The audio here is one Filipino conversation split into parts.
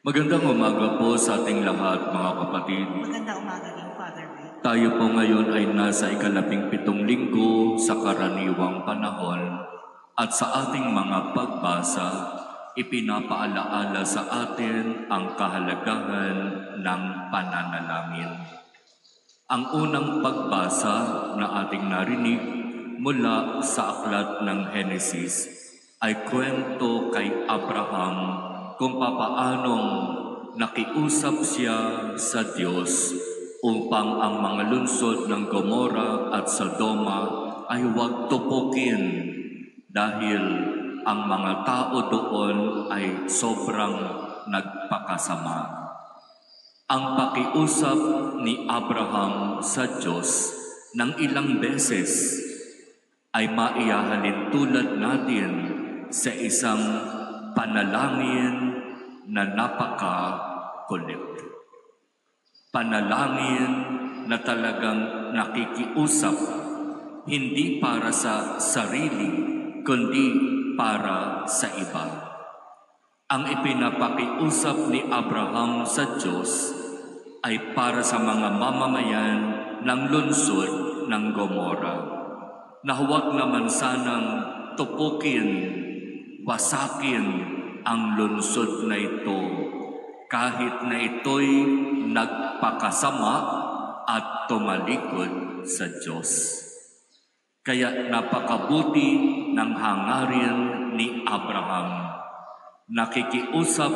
Magandang umaga po sa ating lahat, mga kapatid. Magandang umaga din, Father Ray. Tayo po ngayon ay nasa ika-17 linggo sa karaniwang panahon at sa ating mga pagbasa, ipinapaalaala sa atin ang kahalagahan ng pananalangin. Ang unang pagbasa na ating narinig mula sa aklat ng Henesis ay kwento kay Abraham kung papaanong nakiusap siya sa Diyos upang ang mga lungsod ng Gomora at Sodoma ay huwag tupukin dahil ang mga tao doon ay sobrang nagpakasama. Ang pakiusap ni Abraham sa Diyos ng ilang beses ay maihahalin tulad natin sa isang panalangin na napaka-kulit. Panalangin na talagang nakikiusap, hindi para sa sarili, kundi para sa iba. Ang ipinapakiusap ni Abraham sa Diyos ay para sa mga mamamayan ng lungsod ng Gomora, na huwag naman sanang tupukin, wasakin ang lungsod na ito, kahit na ito'y nagpakasama at tumalikod sa Diyos. Kaya napakabuti ng hangarin ni Abraham. Nakikiusap,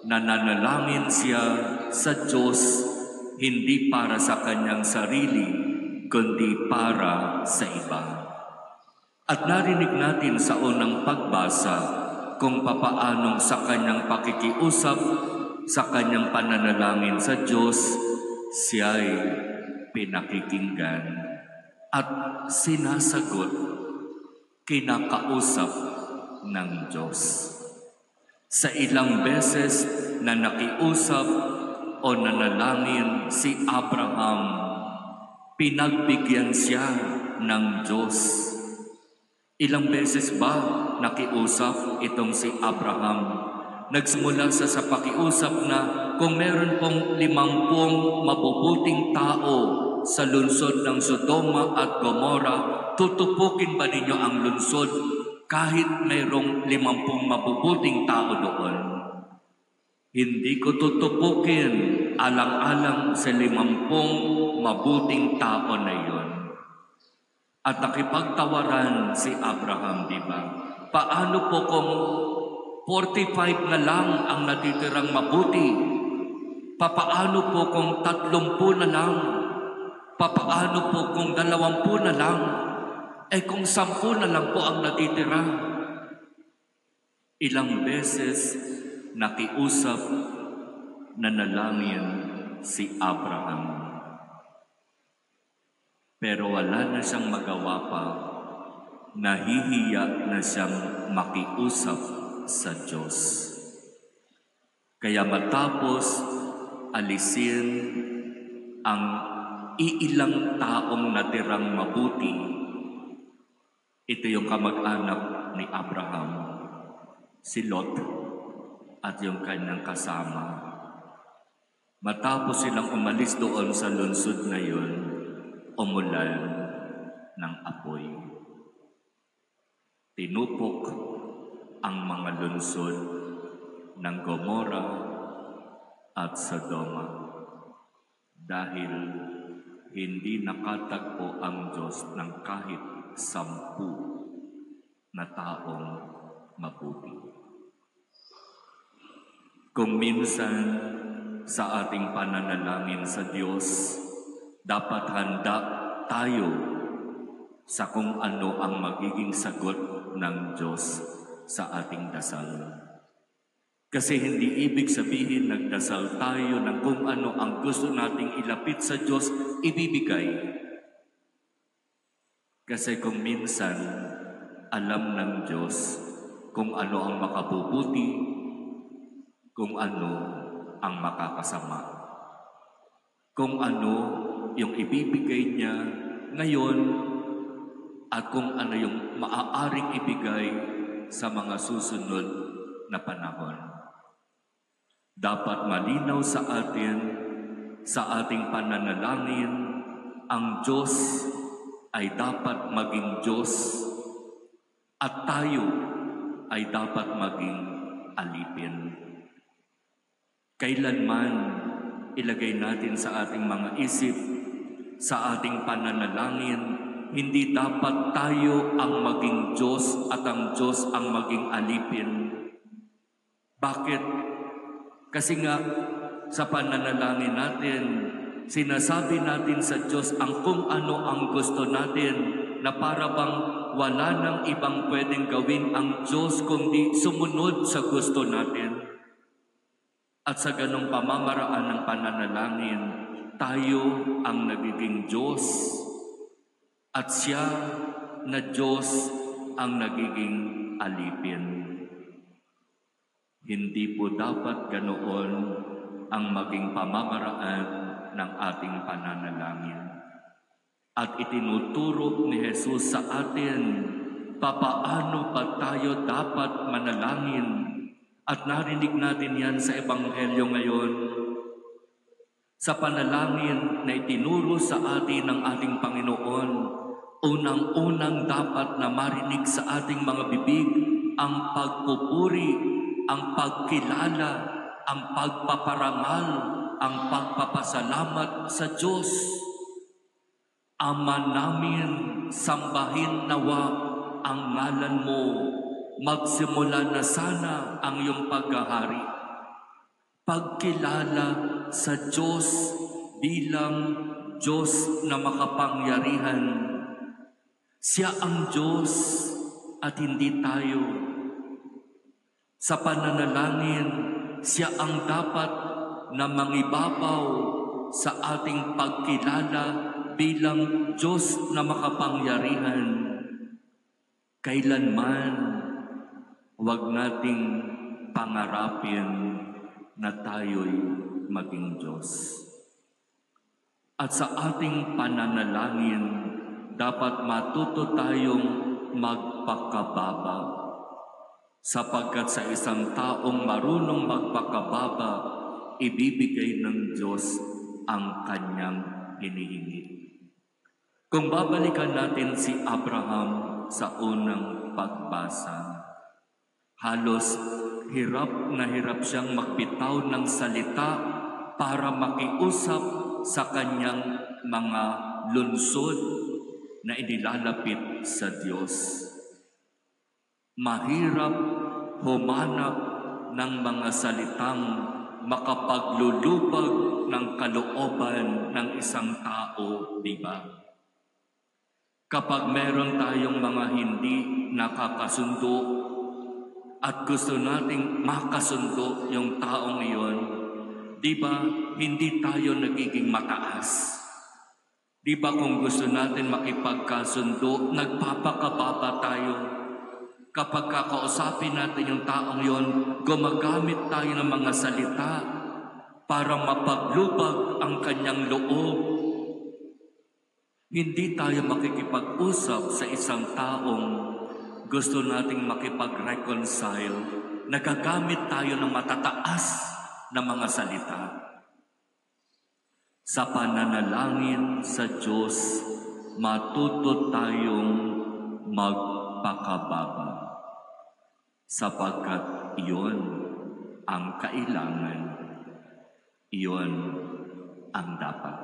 nananalangin siya sa Diyos, hindi para sa kanyang sarili, kundi para sa iba. At narinig natin sa unang pagbasa kung papaanong sa kanyang pakikiusap, sa kanyang pananalangin sa Diyos, siya'y pinakikinggan at sinasagot, kinakausap ng Diyos. Sa ilang beses na nakiusap o nanalangin si Abraham, pinagbigyan siya ng Diyos. Ilang beses ba nakiusap itong si Abraham? Nagsimula sa pakiusap na kung meron pong 50 mabubuting tao sa lungsod ng Sodoma at Gomora, tutupukin ba ninyo ang lungsod kahit mayroong 50 mabubuting tao doon? Hindi ko tutupukin alang-alang sa 50 mabuting tao na iyon. At nakipagtawaran si Abraham, di ba? Paano po kung 45 na lang ang natitirang mabuti? Papaano po kung 30 na lang? Papaano po kung 20 na lang? Kung 10 na lang po ang natitira? Ilang beses nakiusap, nanalangin si Abraham. Pero wala na siyang magawa pa, nahihiya na siyang makiusap sa Diyos. Kaya matapos alisin ang iilang taong natirang mabuti, ito yung kamag-anak ni Abraham, si Lot at yung kanyang kasama. Matapos silang umalis doon sa lungsod na yun, umulan ng apoy. Tinupok ang mga lungsod ng Gomora at Sodoma dahil hindi nakatagpo ang Diyos ng kahit 10 na taong mabuti. Kung minsan sa ating pananalangin sa Diyos, dapat handa tayo sa kung ano ang magiging sagot ng Diyos sa ating dasal. Kasi hindi ibig sabihin nagdasal tayo ng kung ano ang gusto nating ilapit sa Diyos, ibibigay. Kasi kung minsan, alam ng Diyos kung ano ang makabubuti, kung ano ang makakasama. Kung ano yung ibibigay niya ngayon at kung ano yung maaaring ibigay sa mga susunod na panahon. Dapat malinaw sa atin, sa ating pananalangin, ang Diyos ay dapat maging Diyos at tayo ay dapat maging alipin. Kailanman ilagay natin sa ating mga isip, sa ating pananalangin, hindi dapat tayo ang maging Diyos at ang Diyos ang maging alipin. Bakit? Kasi nga, sa pananalangin natin, sinasabi natin sa Diyos ang kung ano ang gusto natin, na para bang wala nang ibang pwedeng gawin ang Diyos kundi sumunod sa gusto natin. At sa ganong pamamaraan ng pananalangin, tayo ang nagiging Diyos at siya na Diyos ang nagiging alipin. Hindi po dapat ganoon ang maging pamamaraan ng ating pananalangin. At itinuturo ni Jesus sa atin, papaano pa tayo dapat manalangin? At narinig natin yan sa Ebanghelyo ngayon. Sa panalangin na itinuro sa atin ng ating Panginoon, unang-unang dapat na marinig sa ating mga bibig ang pagpupuri, ang pagkilala, ang pagpaparangal, ang pagpapasalamat sa Diyos. Ama namin, sambahin nawa ang ngalan mo. Magsimula na sana ang iyong paghahari. Pagkilala sa Diyos bilang Diyos na makapangyarihan. Siya ang Diyos at hindi tayo. Sa pananalangin, siya ang dapat na mangibabaw sa ating pagkilala bilang Diyos na makapangyarihan. Kailanman, huwag nating pangarapin na tayo'y maging Diyos. At sa ating pananalangin, dapat matuto tayong magpakababa. Sapagkat sa isang taong marunong magpakababa, ibibigay ng Diyos ang kanyang hinihingi. Kung babalikan natin si Abraham sa unang pagbasa, halos hirap na hirap siyang magbitaw ng salita para makiusap sa kanyang mga lungsod na inilalapit sa Diyos. Mahirap humanap ng mga salitang makapaglulubag ng kalooban ng isang tao, di ba? Kapag meron tayong mga hindi nakakasundo at gusto nating makasundo yung taong iyon, di ba hindi tayo nagiging mataas? Di ba kung gusto natin makipagkasundo, nagpapakababa tayo? Kapag kakausapin natin yung taong iyon, gumagamit tayo ng mga salita para mapaglubag ang kanyang loob. Hindi tayo makikipag-usap sa isang taong gusto nating makipag-reconcile, nagagamit tayo ng matataas na mga salita. Sa pananalangin sa Diyos, matuto tayong magpakababa, sapagkat iyon ang kailangan, iyon ang dapat.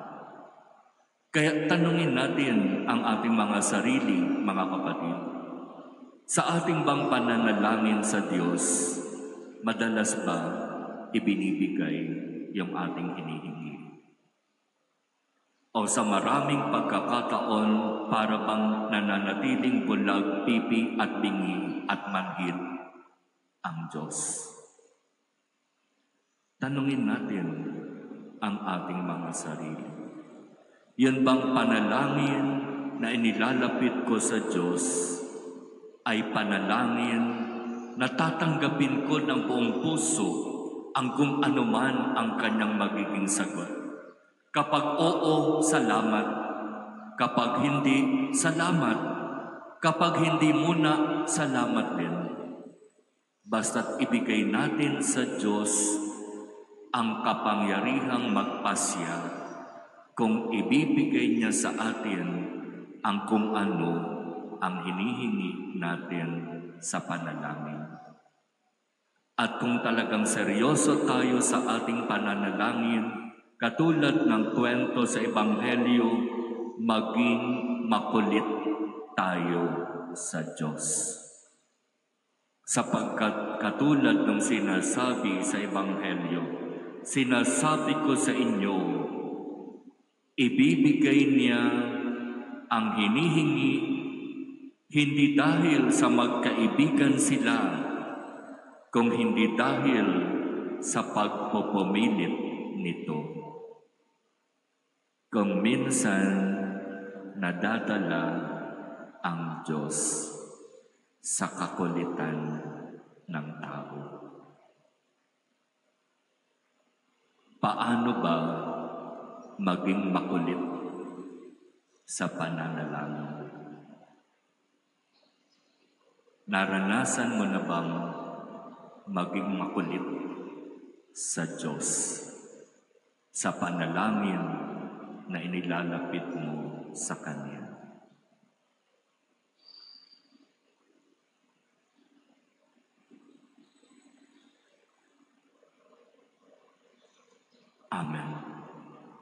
Kaya tanungin natin ang ating mga sarili, mga kapatid. Sa ating bang pananalangin sa Diyos, madalas ba ibinibigay yung ating hinihingi? O sa maraming pagkakataon, para bang nananatiling bulag, pipi at bingi at manhid ang Diyos? Tanungin natin ang ating mga sarili. Yan bang panalangin na inilalapit ko sa Diyos ay panalangin na tatanggapin ko ng buong puso ang kung anuman ang kanyang magiging sagot? Kapag oo, salamat. Kapag hindi, salamat. Kapag hindi muna, salamat din. Basta't ibigay natin sa Diyos ang kapangyarihang magpasya kung ibibigay niya sa atin ang kung ano ang hinihingi natin sa panalangin. At kung talagang seryoso tayo sa ating pananalangin, katulad ng kwento sa Ebanghelyo, maging makulit tayo sa Diyos. Sapagkat katulad ng sinasabi sa Ebanghelyo, sinasabi ko sa inyo, ibibigay niya ang hinihingi hindi dahil sa magkaibigan sila, kung hindi dahil sa pagpupumilit nito. Kung minsan nadadala ang Diyos sa kakulitan ng tao. Paano ba maging makulit sa pananalangin? Naranasan mo na bang maging makulit sa Diyos sa panalangin na inilalapit mo sa Kanya?